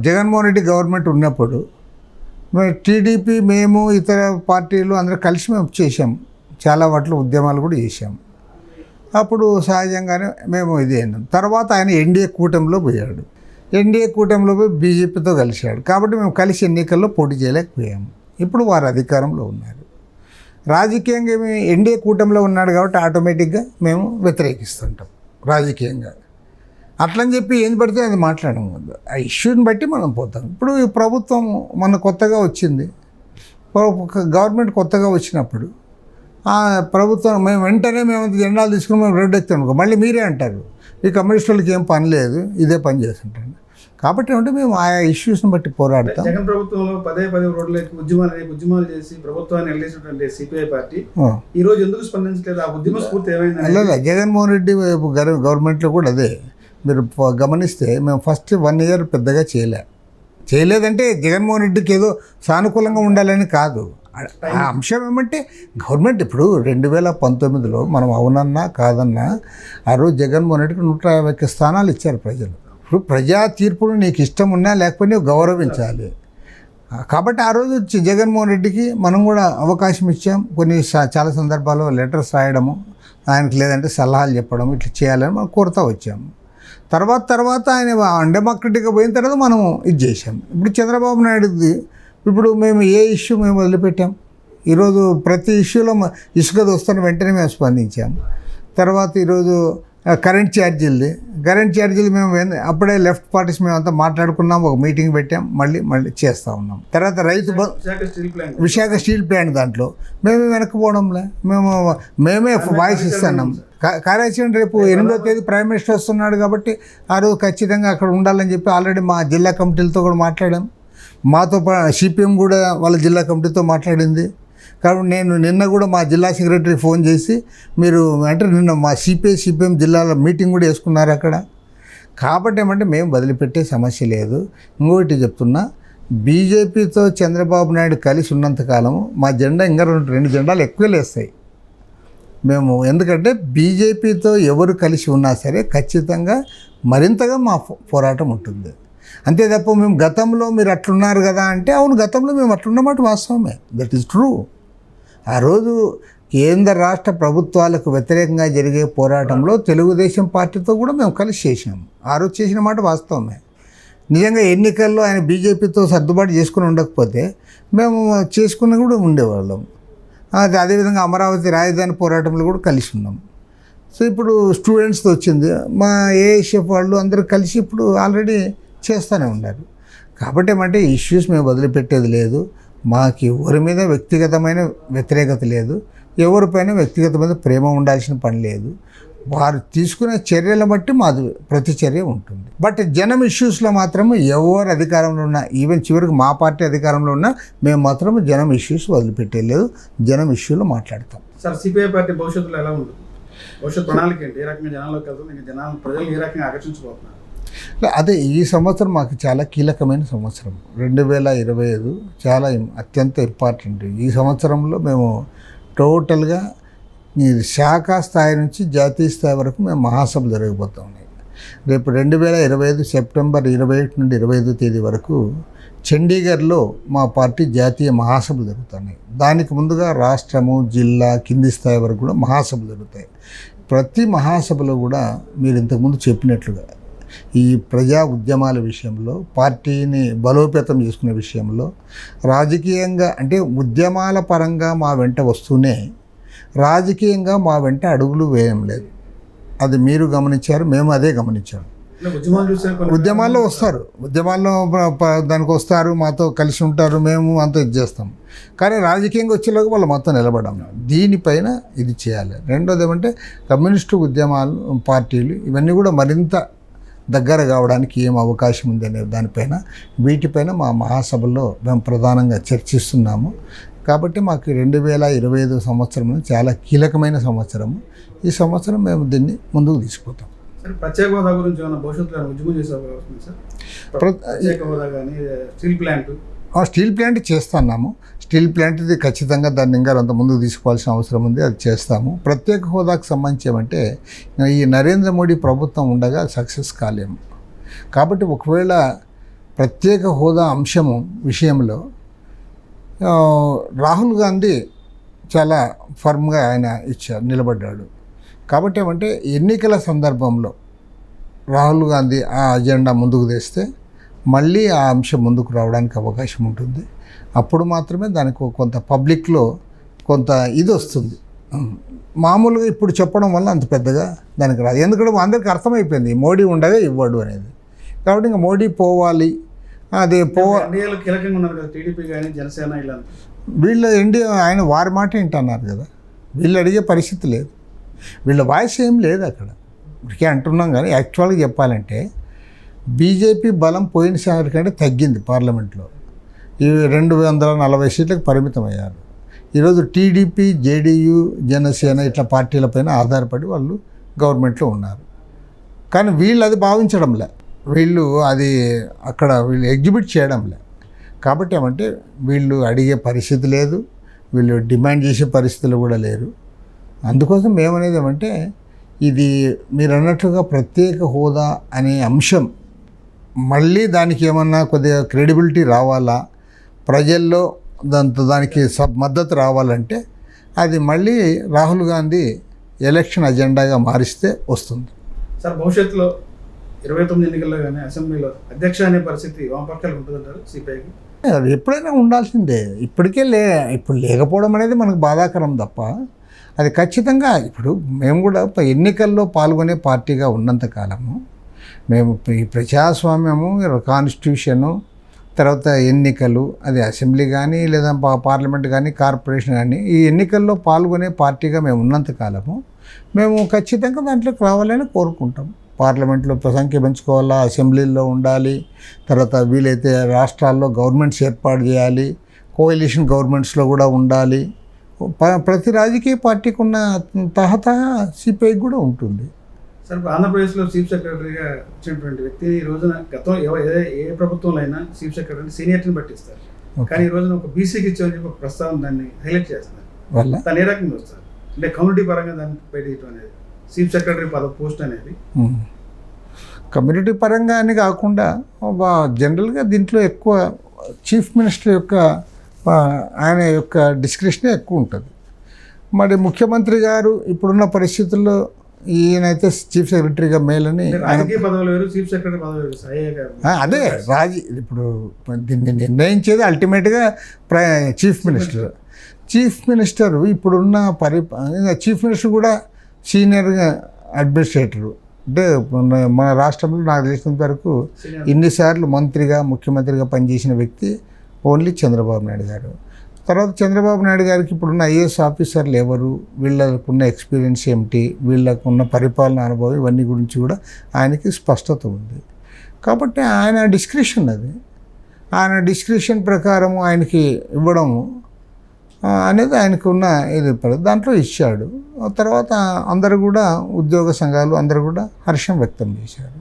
Jaganmohan Reddy government ఉన్నప్పుడు TDP మేము ఇతర పార్టీలు అందరూ కలిసి మేము చేసాం, చాలా వాటిలో ఉద్యమాలు కూడా చేసాం. అప్పుడు సహజంగానే మేము ఇది అయినాం. తర్వాత ఆయన ఎన్డీఏ కూటమిలో పోయాడు. ఎన్డీఏ కూటమిలో పోయి బీజేపీతో కలిశాడు. కాబట్టి మేము కలిసి ఎన్నికల్లో పోటీ చేయలేకపోయాము. ఇప్పుడు వారు అధికారంలో ఉన్నారు. రాజకీయంగా మేము ఎన్డీఏ కూటమిలో ఉన్నాడు కాబట్టి ఆటోమేటిక్గా మేము వ్యతిరేకిస్తుంటాం రాజకీయంగా. అట్లని చెప్పి ఏం పడితే అది మాట్లాడడం వద్దు. ఆ ఇష్యూని బట్టి మనం పోతాం. ఇప్పుడు ఈ ప్రభుత్వం మన కొత్తగా వచ్చింది, గవర్నమెంట్ కొత్తగా వచ్చినప్పుడు ఆ ప్రభుత్వం మేము వెంటనే మేము జెండాలు తీసుకుని మేము రెడ్ ఎత్తానుకో, మళ్ళీ మీరే అంటారు ఈ కమ్యూనిస్టులకి ఏం పని లేదు, ఇదే పని చేస్తుంటాను. కాబట్టి అంటే మేము ఆయా ఇష్యూస్ని బట్టి పోరాడతాం. జగన్ ప్రభుత్వంలో పదే రోడ్లకి ఉద్యమాలు చేసి ప్రభుత్వాన్ని నిలదీసినటువంటి సిపిఐ పార్టీ ఈ రోజు ఎందుకు స్పందించలేదు? ఆ ఉద్యమ స్ఫూర్తి ఏమైంది? అలా జగన్మోహన్ రెడ్డి గవర్నమెంట్లో కూడా అదే మీరు గమనిస్తే మేము ఫస్ట్ 1 year పెద్దగా చేయలేదంటే జగన్మోహన్ రెడ్డికి ఏదో సానుకూలంగా ఉండాలని కాదు. ఆ అంశం ఏమంటే గవర్నమెంట్ ఇప్పుడు 2019లో మనం అవునన్నా కాదన్నా ఆ రోజు జగన్మోహన్ రెడ్డికి 150 స్థానాలు ఇచ్చారు ప్రజలు. ఇప్పుడు ప్రజా తీర్పును నీకు ఇష్టం ఉన్నా లేకపోతే గౌరవించాలి. కాబట్టి ఆ రోజు జగన్మోహన్ రెడ్డికి మనం కూడా అవకాశం ఇచ్చాం. కొన్ని చాలా సందర్భాల్లో లెటర్స్ రాయడము, ఆయనకు లేదంటే సలహాలు చెప్పడం ఇట్లా చేయాలని మనం కోరుతూ వచ్చాము. తర్వాత ఆయన డెమోక్రటిక్గా పోయిన తర్వాత మనం ఇది చేసాం. ఇప్పుడు చంద్రబాబు నాయుడుది ఇప్పుడు మేము ఏ ఇష్యూ మేము వదిలిపెట్టాం. ఈరోజు ప్రతి ఇష్యూలో ఇసుక దోస్తున్న వెంటనే మేము స్పందించాము. తర్వాత ఈరోజు కరెంట్ ఛార్జీలు మేము అప్పుడే లెఫ్ట్ పార్టీస్ మేము అంతా మాట్లాడుకున్నాం, ఒక మీటింగ్ పెట్టాం, మళ్ళీ చేస్తూ ఉన్నాం. తర్వాత విశాఖ స్టీల్ ప్లాంట్ దాంట్లో మేము వెనక్కిపోవడంలే, మేమే వాయిస్ ఇస్తున్నాం. కార్యాచరణ రేపు 8వ తేదీ ప్రైమ్ మినిస్టర్ వస్తున్నాడు కాబట్టి ఆ రోజు ఖచ్చితంగా అక్కడ ఉండాలని చెప్పి ఆల్రెడీ మా జిల్లా కమిటీలతో కూడా మాట్లాడాం. మాతో సిపిఎం కూడా వాళ్ళ జిల్లా కమిటీతో మాట్లాడింది. కాబట్టి నేను నిన్న కూడా మా జిల్లా సెక్రటరీ ఫోన్ చేసి మీరు అంటే నిన్న మా సిపిఎం జిల్లాలో మీటింగ్ కూడా వేసుకున్నారు అక్కడ. కాబట్టి ఏమంటే మేము వదిలిపెట్టే సమస్య లేదు. ఇంకొకటి చెప్తున్నా, బీజేపీతో చంద్రబాబు నాయుడు కలిసి ఉన్నంతకాలం మా జెండా ఇంకా 2 జెండాలు ఎక్కువ లేస్తాయి మేము. ఎందుకంటే బీజేపీతో ఎవరు కలిసి ఉన్నా సరే ఖచ్చితంగా మరింతగా మా పోరాటం ఉంటుంది. అంతే తప్ప మేము గతంలో మీరు అట్లున్నారు కదా అంటే అవును, గతంలో మేము అట్లున్నమాట వాస్తవమే, దట్ ఈస్ ట్రూ. ఆ రోజు కేంద్ర రాష్ట్ర ప్రభుత్వాలకు వ్యతిరేకంగా జరిగే పోరాటంలో తెలుగుదేశం పార్టీతో కూడా మేము కలిసి చేసాము. ఆ రోజు చేసిన మాట వాస్తవమే. నిజంగా ఎన్నికల్లో ఆయన బీజేపీతో సర్దుబాటు చేసుకుని ఉండకపోతే మేము చేసుకుని కూడా ఉండేవాళ్ళం. అదేవిధంగా అమరావతి రాజధాని పోరాటంలో కూడా కలిసి ఉన్నాం. సో ఇప్పుడు స్టూడెంట్స్తో వచ్చింది, మా ఏఎస్ఎఫ్ వాళ్ళు అందరూ కలిసి ఇప్పుడు ఆల్రెడీ చేస్తూనే ఉన్నారు. కాబట్టి ఏమంటే ఇష్యూస్ మేము వదిలిపెట్టేది లేదు. మాకు ఎవరి మీద వ్యక్తిగతమైన వ్యతిరేకత లేదు, ఎవరిపైన వ్యక్తిగతమైన ప్రేమ ఉండాల్సిన పని లేదు. వారు తీసుకునే చర్యలను బట్టి మాది ప్రతి చర్య ఉంటుంది. బట్ జనం ఇష్యూస్లో మాత్రం ఎవరు అధికారంలో ఉన్నా, ఈవెన్ చివరికి మా పార్టీ అధికారంలో ఉన్నా మేము మాత్రం జనం ఇష్యూస్ వదిలిపెట్టలేదు, జనం ఇష్యూలో మాట్లాడతాం. సార్, సిపిఐ పార్టీ భవిష్యత్తులో ఎలా ఉంటుంది? భవిష్యత్ ప్రణాళిక ఏంటి? ఏ రకంగా జనాల్లోకి వెళ్తుంది? ప్రజలు ఏ రకంగా ఆకర్షించబోతున్నారు? అదే ఈ సంవత్సరం మాకు చాలా కీలకమైన సంవత్సరం. 2025 చాలా అత్యంత ఇంపార్టెంట్. ఈ సంవత్సరంలో మేము టోటల్గా శాఖ స్థాయి నుంచి జాతీయ స్థాయి వరకు మేము మహాసభలు జరగబోతూ ఉన్నాయి. రేపు 2025 సెప్టెంబర్ 21 నుండి 25 తేదీ వరకు చండీగఢ్లో మా పార్టీ జాతీయ మహాసభలు జరుగుతున్నాయి. దానికి ముందుగా రాష్ట్రము, జిల్లా, కింది స్థాయి వరకు కూడా మహాసభలు జరుగుతాయి. ప్రతి మహాసభలో కూడా మీరు ఇంతకుముందు చెప్పినట్లుగా ఈ ప్రజా ఉద్యమాల విషయంలో, పార్టీని బలోపేతం చేసుకునే విషయంలో, రాజకీయంగా అంటే ఉద్యమాల పరంగా మా వెంట వస్తూనే రాజకీయంగా మా వెంట అడుగులు వేయడం లేదు. అది మీరు గమనించారు, మేము అదే గమనించాము. ఉద్యమాల్లో వస్తారు, ఉద్యమాల్లో దానికి వస్తారు, మాతో కలిసి ఉంటారు, మేము అంతా ఇది చేస్తాం. కానీ రాజకీయంగా వచ్చేలాగా వాళ్ళు మొత్తం నిలబడడం. దీనిపైన ఇది చేయాలి. రెండోది ఏమంటే కమ్యూనిస్టు ఉద్యమాలు, పార్టీలు ఇవన్నీ కూడా మరింత దగ్గర కావడానికి ఏం అవకాశం ఉందనే దానిపైన, వీటిపైన మా మహాసభల్లో మేము ప్రధానంగా చర్చిస్తున్నాము. కాబట్టి మాకు 2025 సంవత్సరం చాలా కీలకమైన సంవత్సరము. ఈ సంవత్సరం మేము దీన్ని ముందుకు తీసుకుపోతాం. ప్రత్యేక హోదా గురించి ఏమైనా భవిష్యత్తులో ఉద్యమం చేసే అవకాశం ఉంది సార్? ప్రత్యేక హోదా కానీ స్టీల్ ప్లాంట్ చేస్తున్నాము. స్టీల్ ప్లాంట్ది ఖచ్చితంగా దాన్ని ఇంకా అంత ముందుకు తీసుకోవాల్సిన అవసరం ఉంది, అది చేస్తాము. ప్రత్యేక హోదాకు సంబంధించి ఏమంటే ఈ నరేంద్ర మోడీ ప్రభుత్వం ఉండగా సక్సెస్ కాలేము. కాబట్టి ఒకవేళ ప్రత్యేక హోదా అంశము విషయంలో రాహుల్ గాంధీ చాలా ఫర్మ్గా ఆయన నిలబడ్డాడు. కాబట్టి ఏమంటే ఎన్నికల సందర్భంలో రాహుల్ గాంధీ ఆ అజెండా ముందుకు తెస్తే మళ్ళీ ఆ అంశం ముందుకు రావడానికి అవకాశం ఉంటుంది. అప్పుడు మాత్రమే దానికి కొంత పబ్లిక్లో కొంత ఇది వస్తుంది. మామూలుగా ఇప్పుడు చెప్పడం వల్ల అంత పెద్దగా దానికి రాదు. ఎందుకంటే అందరికీ అర్థమైపోయింది మోడీ ఉండగా ఇవ్వడు అనేది. కాబట్టి ఇంకా మోడీ పోవాలి, అదే ఇండియాలో కీలకంగా ఉన్నారు కదా టీడీపీ కానీ జనసేన ఇలా. వీళ్ళ ఇండియా ఆయన వారి మాట ఏంటన్నారు కదా, వీళ్ళు అడిగే పరిస్థితి లేదు, వీళ్ళ వాయిస్ ఏం లేదు అక్కడ. ఇప్పటికే అంటున్నాం కానీ యాక్చువల్గా చెప్పాలంటే బీజేపీ బలం పోయినసారి కంటే తగ్గింది. పార్లమెంట్లో ఈ 240 సీట్లకు పరిమితం అయ్యారు. ఈరోజు టీడీపీ, జేడీయూ, జనసేన ఇట్లా పార్టీలపైన ఆధారపడి వాళ్ళు గవర్నమెంట్లో ఉన్నారు. కానీ వీళ్ళు అది భావించడంలే, వీళ్ళు అది అక్కడ వీళ్ళు ఎగ్జిబిట్ చేయడంలే. కాబట్టి ఏమంటే వీళ్ళు అడిగే పరిస్థితి లేదు, వీళ్ళు డిమాండ్ చేసే పరిస్థితులు కూడా లేరు. అందుకోసం మేమనేది ఏమంటే ఇది మీరు అన్నట్లుగా ప్రత్యేక హోదా అనే అంశం మళ్ళీ దానికి ఏమన్నా కొద్దిగా క్రెడిబిలిటీ రావాలా, ప్రజల్లో దానికి మద్దతు రావాలంటే అది మళ్ళీ రాహుల్ గాంధీ ఎలక్షన్ అజెండాగా మారిస్తే వస్తుంది. సార్ భవిష్యత్తులో 29 ఎన్నికల్లో కానీ అసెంబ్లీలో అధ్యక్ష అనే పరిస్థితి వామపక్షాలకు ఉంటుందంటారు సిపిఐకి? అది ఎప్పుడైనా ఉండాల్సిందే. ఇప్పటికే ఇప్పుడు లేకపోవడం అనేది మనకు బాధాకరం తప్ప అది ఖచ్చితంగా ఇప్పుడు మేము కూడా ఎన్నికల్లో పాల్గొనే పార్టీగా ఉన్నంతకాలము మేము ఈ ప్రజాస్వామ్యము, కాన్స్టిట్యూషను, తర్వాత ఎన్నికలు, అది అసెంబ్లీ కానీ లేదా పార్లమెంట్ కానీ కార్పొరేషన్ కానీ ఈ ఎన్నికల్లో పాల్గొనే పార్టీగా మేము ఉన్నంతకాలము మేము ఖచ్చితంగా దాంట్లోకి రావాలని కోరుకుంటాం. పార్లమెంట్లో సంఖ్య పెంచుకోవాలా, అసెంబ్లీల్లో ఉండాలి, తర్వాత వీలైతే రాష్ట్రాల్లో గవర్నమెంట్స్ ఏర్పాటు చేయాలి, కోalition గవర్నమెంట్స్లో కూడా ఉండాలి. ప్రతి రాజకీయ పార్టీకి ఉన్న తహతహ సిపిఐకి కూడా ఉంటుంది. సార్ ఇప్పుడు ఆంధ్రప్రదేశ్లో చీఫ్ సెక్రటరీగా వచ్చినటువంటి వ్యక్తి ఈ రోజున గతం ఏ ప్రభుత్వంలో అయినా చీఫ్ సెక్రటరీ సీనియర్టీని పట్టిస్తారు. కానీ ఈ రోజున ఒక బీసీకి ఇచ్చామని చెప్పి ఒక ప్రస్తావన దాన్ని హైలైట్ చేస్తున్నారు. దాన్ని ఏ రకంగా వస్తారు అంటే కమ్యూనిటీ పరంగా దాన్ని బయట అనేది చీఫ్ సెక్రటరీ పోస్ట్ అనేది కమ్యూనిటీ పరంగా అని కాకుండా జనరల్గా దీంట్లో ఎక్కువ చీఫ్ మినిస్టర్ యొక్క ఆయన యొక్క డిస్క్రిప్షనే ఎక్కువ ఉంటుంది. మరి ముఖ్యమంత్రి గారు ఇప్పుడున్న పరిస్థితుల్లో ఈయనైతే చీఫ్ సెక్రటరీగా మేలని అదే ఇప్పుడు దీన్ని నిర్ణయించేది అల్టిమేట్గా చీఫ్ మినిస్టర్ ఇప్పుడున్న చీఫ్ మినిస్టర్ కూడా సీనియర్గా అడ్మినిస్ట్రేటరు. అంటే మన రాష్ట్రంలో నాకు తెలిసినంత వరకు ఇన్నిసార్లు మంత్రిగా, ముఖ్యమంత్రిగా పనిచేసిన వ్యక్తి ఓన్లీ చంద్రబాబు నాయుడు గారు. తర్వాత చంద్రబాబు నాయుడు గారికి ఇప్పుడున్న ఐఏఎస్ ఆఫీసర్లు ఎవరు, వీళ్ళకున్న ఎక్స్పీరియన్స్ ఏమిటి, వీళ్ళకున్న పరిపాలన అనుభవం, ఇవన్నీ గురించి కూడా ఆయనకి స్పష్టత ఉంది. కాబట్టి ఆయన డిస్క్రిప్షన్ అది, ఆయన డిస్క్రిప్షన్ ప్రకారం ఆయనకి ఇవ్వడము అనేది ఆయనకున్న ఇది దాంట్లో ఇచ్చాడు. తర్వాత అందరూ కూడా ఉద్యోగ సంఘాలు అందరూ కూడా హర్షం వ్యక్తం చేశారు.